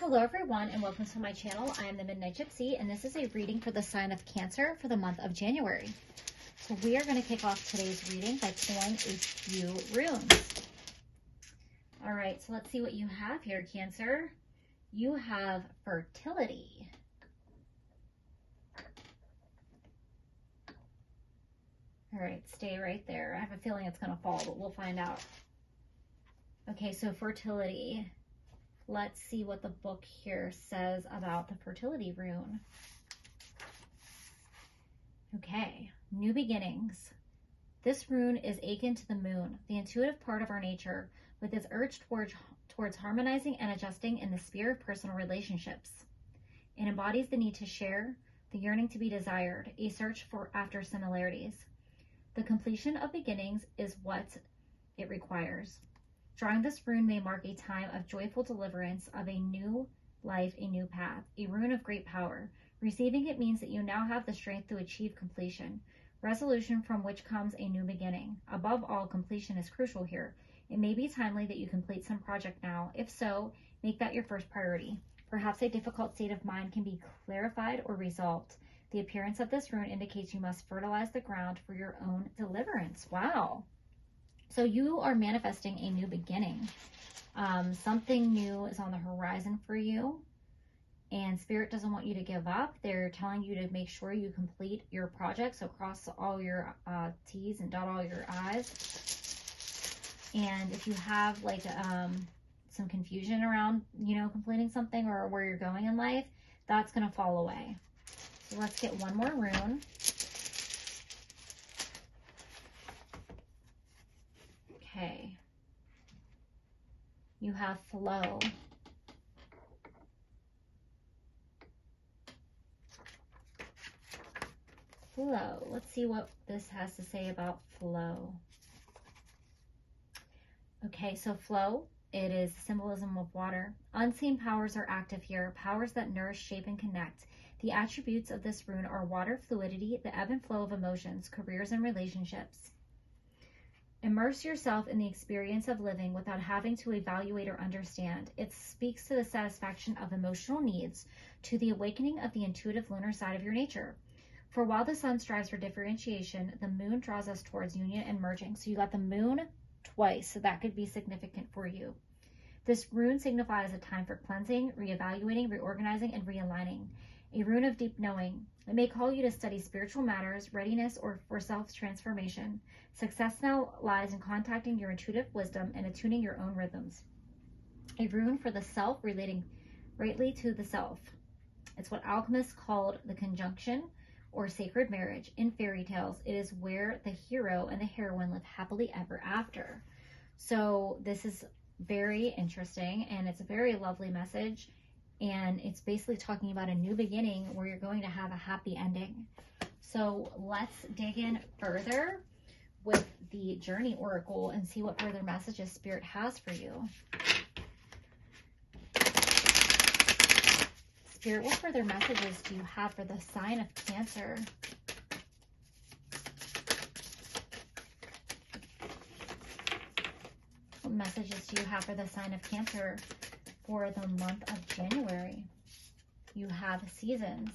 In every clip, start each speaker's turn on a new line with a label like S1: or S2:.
S1: Hello everyone and welcome to my channel. I am the Midnight Gypsy and this is a reading for the sign of Cancer for the month of January. So we are going to kick off today's reading by pulling a few runes. All right, so let's see what you have here, Cancer. You have fertility. All right, stay right there. I have a feeling it's going to fall, but we'll find out. Okay, so fertility. Let's see what the book here says about the fertility rune. Okay, new beginnings. This rune is akin to the moon, the intuitive part of our nature, with its urge towards harmonizing and adjusting in the sphere of personal relationships. It embodies the need to share, the yearning to be desired, a search after similarities. The completion of beginnings is what it requires. Drawing this rune may mark a time of joyful deliverance of a new life, a new path, a rune of great power. Receiving it means that you now have the strength to achieve completion, resolution from which comes a new beginning. Above all, completion is crucial here. It may be timely that you complete some project now. If so, make that your first priority. Perhaps a difficult state of mind can be clarified or resolved. The appearance of this rune indicates you must fertilize the ground for your own deliverance. Wow. So you are manifesting a new beginning. Something new is on the horizon for you. And Spirit doesn't want you to give up. They're telling you to make sure you complete your project. So cross all your T's and dot all your I's. And if you have like some confusion around, completing something or where you're going in life, that's going to fall away. So let's get one more rune. Okay. You have flow. Flow. Let's see what this has to say about flow. Okay, so flow, it is symbolism of water. Unseen powers are active here, powers that nourish, shape, and connect. The attributes of this rune are water, fluidity, the ebb and flow of emotions, careers, and relationships. Immerse yourself in the experience of living without having to evaluate or understand. It speaks to the satisfaction of emotional needs, to the awakening of the intuitive lunar side of your nature. For while the sun strives for differentiation, the moon draws us towards union and merging. So you got the moon twice, so that could be significant for you. This rune signifies a time for cleansing, reevaluating, reorganizing, and realigning. A rune of deep knowing. It may call you to study spiritual matters, readiness, or for self-transformation. Success now lies in contacting your intuitive wisdom and attuning your own rhythms. A rune for the self, relating rightly to the self. It's what alchemists called the conjunction or sacred marriage. In fairy tales, it is where the hero and the heroine live happily ever after. So this is very interesting, and it's a very lovely message. And it's basically talking about a new beginning where you're going to have a happy ending. So let's dig in further with the Journey Oracle and see what further messages Spirit has for you. Spirit, what further messages do you have for the sign of Cancer? What messages do you have for the sign of Cancer for the month of January? You have seasons.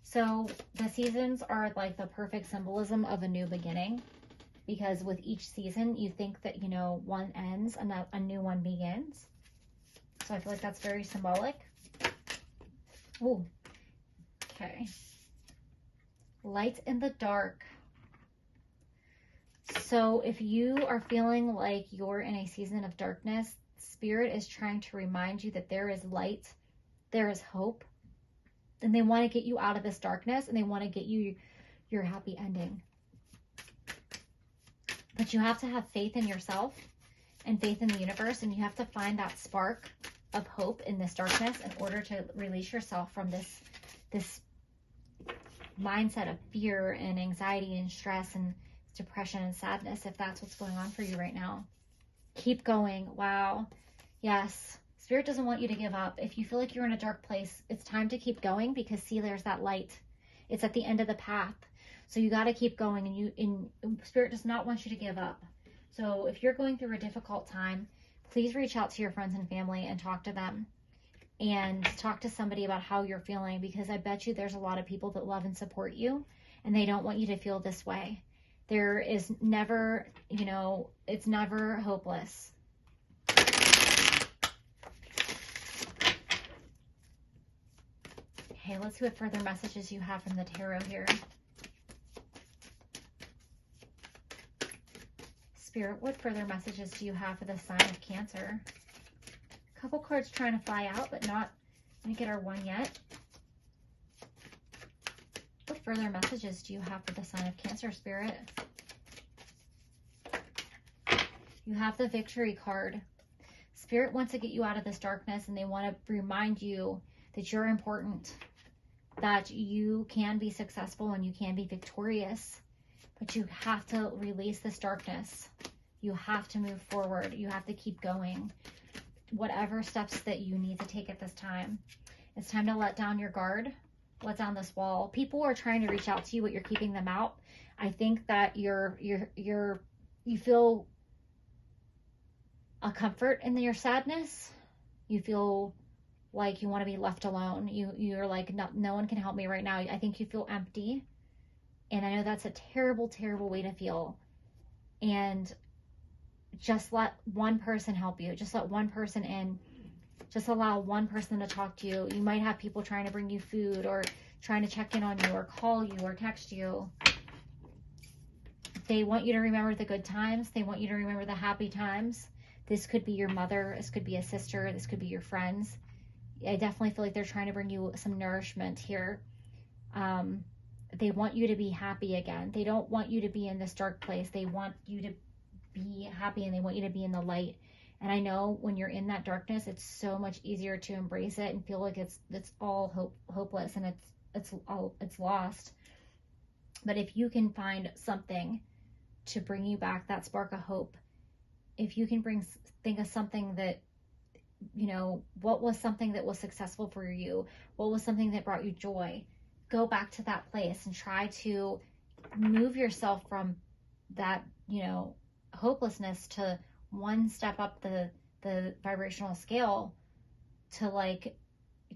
S1: So the seasons are like the perfect symbolism of a new beginning, because with each season you think that, one ends and a new one begins. So I feel like that's very symbolic. Oh, okay. Light in the dark. So if you are feeling like you're in a season of darkness, Spirit is trying to remind you that there is light, there is hope, and they want to get you out of this darkness, and they want to get you your happy ending. But you have to have faith in yourself and faith in the universe, and you have to find that spark of hope in this darkness in order to release yourself from this mindset of fear and anxiety and stress and depression and sadness, if that's what's going on for you right now. Keep going. Wow. Yes. Spirit doesn't want you to give up. If you feel like you're in a dark place, it's time to keep going, because see, there's that light. It's at the end of the path. So you got to keep going, and Spirit does not want you to give up. So if you're going through a difficult time, please reach out to your friends and family and talk to them, and talk to somebody about how you're feeling, because I bet you there's a lot of people that love and support you, and they don't want you to feel this way. There is never, you know, it's never hopeless. Okay, let's see what further messages you have from the tarot here. Spirit, what further messages do you have for the sign of Cancer? A couple cards trying to fly out, but not going to get our one yet. What further messages do you have for the sign of Cancer, Spirit? You have the Victory card. Spirit wants to get you out of this darkness, and they want to remind you that you're important, that you can be successful and you can be victorious. But you have to release this darkness. You have to move forward. You have to keep going. Whatever steps that you need to take at this time. It's time to let down your guard. Let down this wall. People are trying to reach out to you, but you're keeping them out. I think that you feel a comfort in your sadness. You feel like you want to be left alone. You're like, no one can help me right now. I think you feel empty. And I know that's a terrible, terrible way to feel. And just let one person help you. Just let one person in. Just allow one person to talk to you. You might have people trying to bring you food, or trying to check in on you, or call you, or text you. They want you to remember the good times. They want you to remember the happy times. This could be your mother. This could be a sister. This could be your friends. I definitely feel like they're trying to bring you some nourishment here. They want you to be happy again. They don't want you to be in this dark place. They want you to be happy, and they want you to be in the light. And I know when you're in that darkness, it's so much easier to embrace it and feel like it's all hopeless, and it's lost. But if you can find something to bring you back that spark of hope, if you can think of something that, you know, what was something that was successful for you? What was something that brought you joy? Go back to that place and try to move yourself from that, you know, hopelessness to one step up the vibrational scale, to like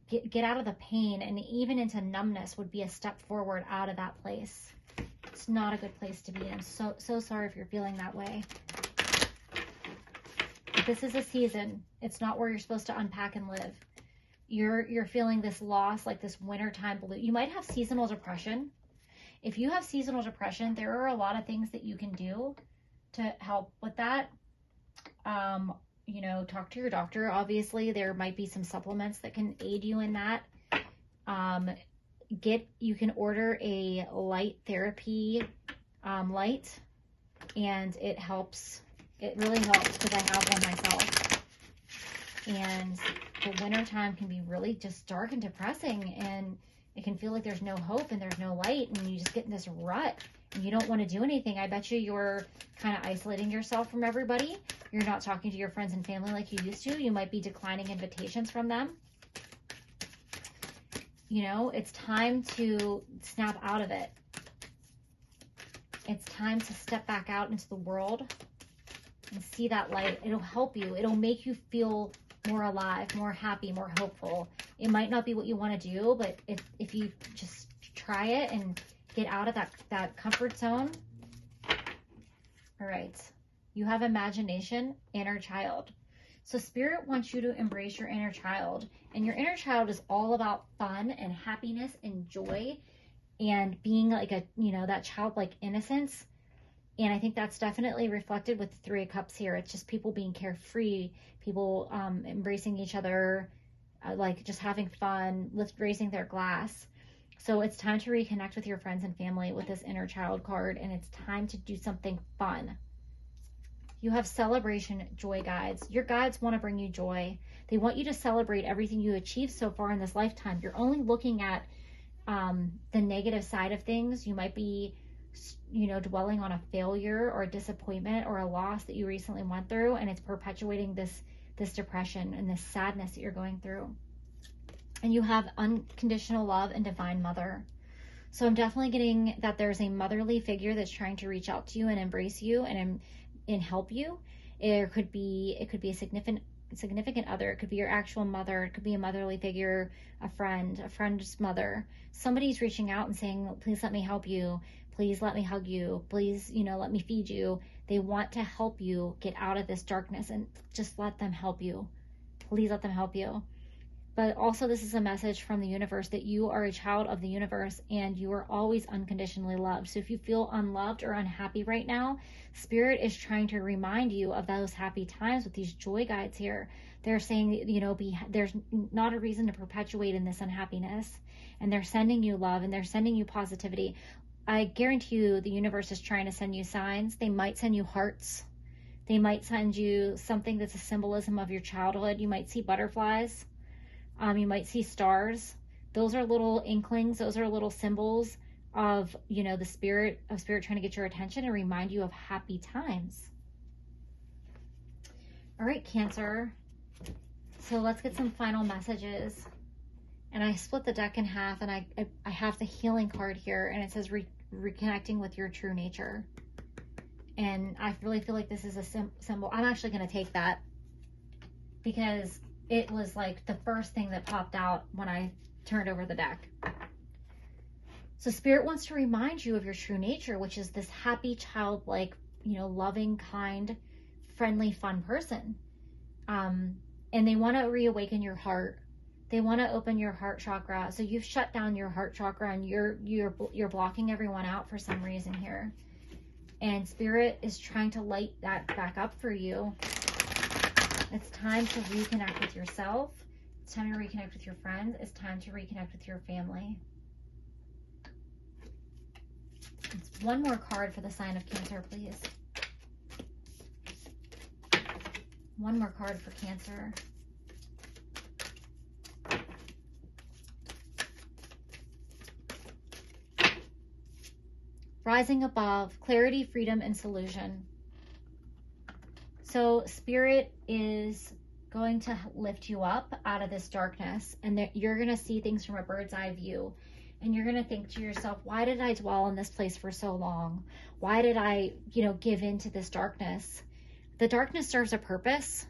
S1: get out of the pain, and even into numbness would be a step forward out of that place. It's not a good place to be in. I'm so sorry if you're feeling that way. This is a season. It's not where you're supposed to unpack and live. You're feeling this loss, like this wintertime blue. You might have seasonal depression. If you have seasonal depression, there are a lot of things that you can do to help with that. You know, talk to your doctor. Obviously, there might be some supplements that can aid you in that. You can order a light therapy light, and it helps. It really helps, because I have one myself. And the winter time can be really just dark and depressing, and it can feel like there's no hope and there's no light, and you just get in this rut and you don't want to do anything. I bet you're kind of isolating yourself from everybody. You're not talking to your friends and family like you used to. You might be declining invitations from them. You know, it's time to snap out of it. It's time to step back out into the world and see that light. It'll help you. It'll make you feel more alive, more happy, more hopeful. It might not be what you want to do, but if you just try it and get out of that comfort zone. All right. You have imagination, inner child. So Spirit wants you to embrace your inner child. And your inner child is all about fun and happiness and joy, and being like that childlike innocence. And I think that's definitely reflected with the Three of Cups here. It's just people being carefree, people embracing each other, like just having fun, raising their glass. So it's time to reconnect with your friends and family with this inner child card, and it's time to do something fun. You have celebration, joy guides. Your guides want to bring you joy. They want you to celebrate everything you achieved so far in this lifetime. You're only looking at the negative side of things. You might be dwelling on a failure or a disappointment or a loss that you recently went through, and it's perpetuating this depression and this sadness that you're going through. And you have unconditional love and divine mother. So I'm definitely getting that there's a motherly figure that's trying to reach out to you and embrace you and help you. It could be a significant other. It could be your actual mother. It could be a motherly figure, a friend's mother. Somebody's reaching out and saying, please let me help you. Please let me hug you. Please, let me feed you. They want to help you get out of this darkness, and just let them help you. Please let them help you. But also, this is a message from the universe that you are a child of the universe and you are always unconditionally loved. So if you feel unloved or unhappy right now, Spirit is trying to remind you of those happy times with these joy guides here. They're saying, there's not a reason to perpetuate in this unhappiness. And they're sending you love and they're sending you positivity. I guarantee you the universe is trying to send you signs. They might send you hearts. They might send you something that's a symbolism of your childhood. You might see butterflies. You might see stars. Those are little inklings. Those are little symbols of, the spirit trying to get your attention and remind you of happy times. All right, Cancer. So let's get some final messages. And I split the deck in half, and I have the healing card here, and it says reconnecting with your true nature. And I really feel like this is a symbol. I'm actually going to take that because it was like the first thing that popped out when I turned over the deck. So Spirit wants to remind you of your true nature, which is this happy, childlike, loving, kind, friendly, fun person. And they want to reawaken your heart. They want to open your heart chakra. So you've shut down your heart chakra and you're blocking everyone out for some reason here. And Spirit is trying to light that back up for you. It's time to reconnect with yourself. It's time to reconnect with your friends. It's time to reconnect with your family. It's one more card for the sign of Cancer, please. One more card for Cancer. Rising above, clarity, freedom, and solution. So Spirit is going to lift you up out of this darkness, and you're going to see things from a bird's eye view. And you're going to think to yourself, why did I dwell in this place for so long? Why did I, give in to this darkness? The darkness serves a purpose,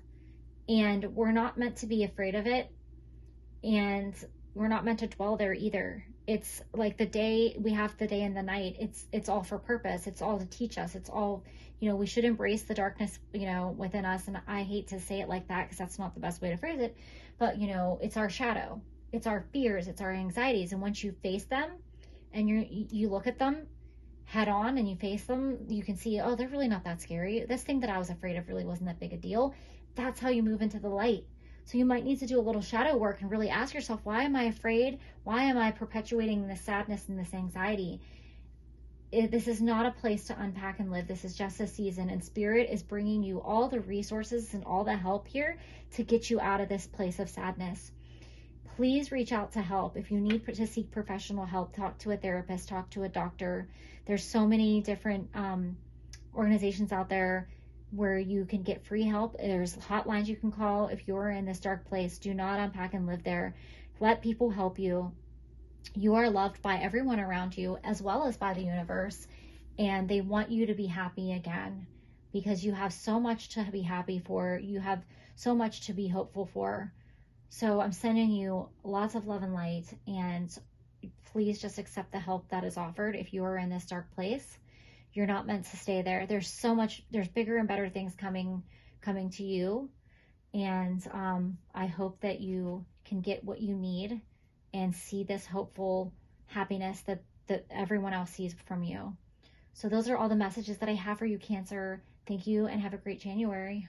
S1: and we're not meant to be afraid of it. And we're not meant to dwell there either. It's like the day, we have the day and the night. It's all for purpose. It's all to teach us. It's all, we should embrace the darkness, within us. And I hate to say it like that because that's not the best way to phrase it. But, it's our shadow. It's our fears. It's our anxieties. And once you face them and you look at them head on and you face them, you can see, oh, they're really not that scary. This thing that I was afraid of really wasn't that big a deal. That's how you move into the light. So you might need to do a little shadow work and really ask yourself, why am I afraid? Why am I perpetuating this sadness and this anxiety? This is not a place to unpack and live. This is just a season, and Spirit is bringing you all the resources and all the help here to get you out of this place of sadness. Please reach out to help. If you need to seek professional help, talk to a therapist, talk to a doctor. There's so many different organizations out there where you can get free help. There's hotlines you can call if you're in this dark place. Do not unpack and live there. Let people help you. You are loved by everyone around you as well as by the universe, and they want you to be happy again because you have so much to be happy for. You have so much to be hopeful for. So I'm sending you lots of love and light, and please just accept the help that is offered if you are in this dark place. You're not meant to stay there. There's bigger and better things coming to you. And I hope that you can get what you need and see this hopeful happiness that everyone else sees from you. So those are all the messages that I have for you, Cancer. Thank you and have a great January.